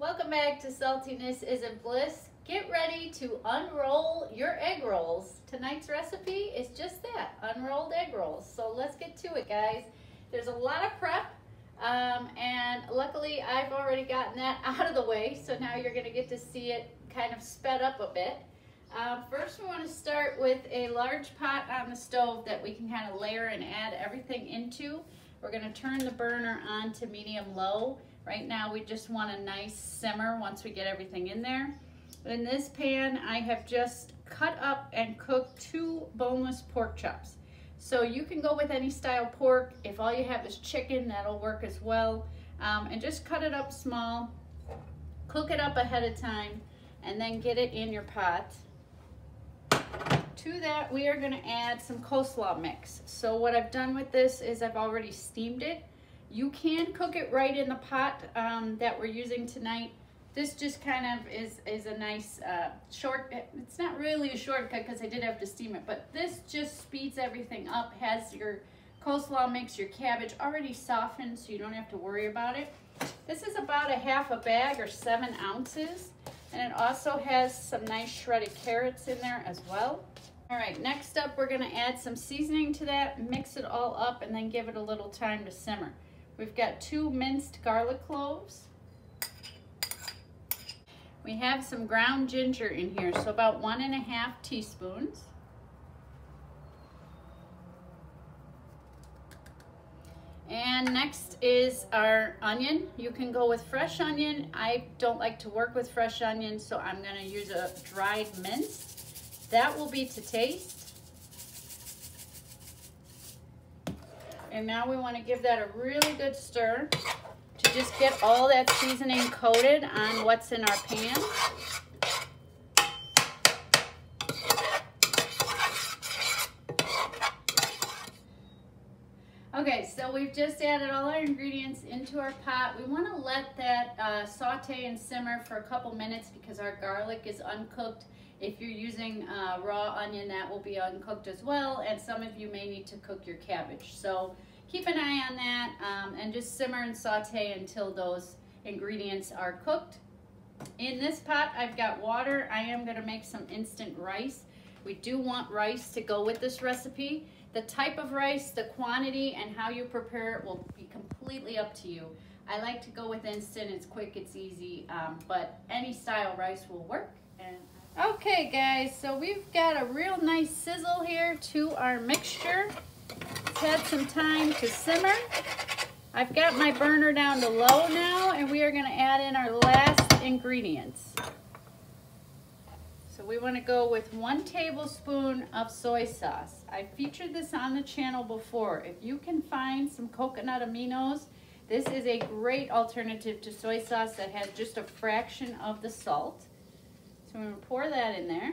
Welcome back to Saltiness Isn't Bliss. Get ready to unroll your egg rolls. Tonight's recipe is just that, unrolled egg rolls. So let's get to it, guys. There's a lot of prep, and luckily I've already gotten that out of the way, so now you're going to get to see it kind of sped up a bit. First we want to start with a large pot on the stove that we can kind of layer and add everything into. We're going to turn the burner on to medium-low. Right now we just want a nice simmer once we get everything in there. In this pan I have just cut up and cooked 2 boneless pork chops. So you can go with any style pork. If all you have is chicken, that'll work as well. And just cut it up small, cook it up ahead of time, and then get it in your pot. To that we are going to add some coleslaw mix. So what I've done with this is I've already steamed it. You can cook it right in the pot that we're using tonight. This just kind of is a nice it's not really a shortcut because I did have to steam it, but this just speeds everything up, has your coleslaw mix, your cabbage already softened so you don't have to worry about it. This is about a half a bag or 7 ounces, and it also has some nice shredded carrots in there as well. All right, next up we're gonna add some seasoning to that, mix it all up, and then give it a little time to simmer. We've got 2 minced garlic cloves. We have some ground ginger in here, so about 1½ teaspoons. And next is our onion. You can go with fresh onion. I don't like to work with fresh onion, so I'm gonna use a dried mince. That will be to taste. And now we want to give that a really good stir to just get all that seasoning coated on what's in our pan. Okay, so we've just added all our ingredients into our pot. We want to let that saute and simmer for a couple minutes because our garlic is uncooked. If you're using raw onion, that will be uncooked as well, and some of you may need to cook your cabbage. So keep an eye on that and just simmer and saute until those ingredients are cooked. In this pot, I've got water. I am going to make some instant rice. We do want rice to go with this recipe. The type of rice, the quantity, and how you prepare it will be completely up to you. I like to go with instant. It's quick, it's easy, but any style rice will work. Okay guys, so we've got a real nice sizzle here to our mixture. It's had some time to simmer. I've got my burner down to low now, and we are going to add in our last ingredients. So we want to go with 1 tablespoon of soy sauce. I featured this on the channel before. If you can find some coconut aminos, this is a great alternative to soy sauce that has just a fraction of the salt. So I'm going to pour that in there.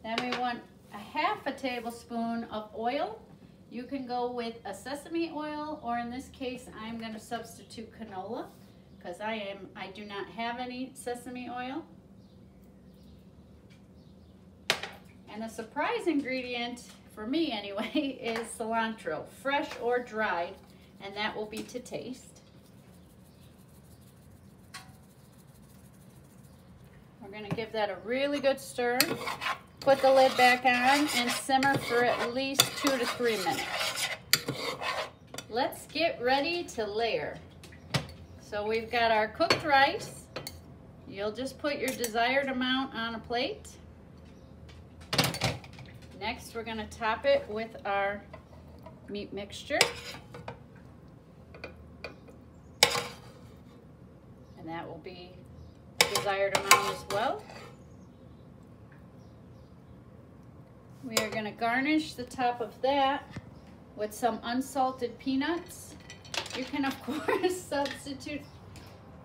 Then we want a ½ tablespoon of oil. You can go with a sesame oil, or in this case I'm going to substitute canola because I do not have any sesame oil. And the surprise ingredient, for me anyway, is cilantro, fresh or dried, and that will be to taste. We're going to give that a really good stir, put the lid back on, and simmer for at least 2 to 3 minutes. Let's get ready to layer. So we've got our cooked rice. You'll just put your desired amount on a plate. Next, we're going to top it with our meat mixture. And that will be desired amount as well. We are going to garnish the top of that with some unsalted peanuts. You can of course substitute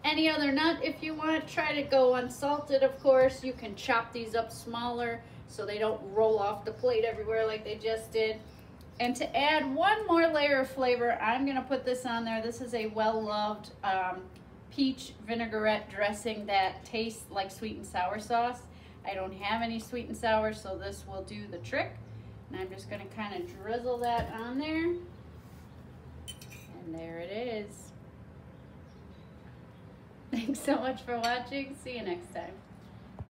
any other nut if you want. Try to go unsalted, of course. You can chop these up smaller so they don't roll off the plate everywhere like they just did. And to add 1 more layer of flavor, I'm going to put this on there. This is a well-loved peach vinaigrette dressing that tastes like sweet and sour sauce. I don't have any sweet and sour, so this will do the trick. And I'm just going to kind of drizzle that on there. And there it is. Thanks so much for watching. See you next time.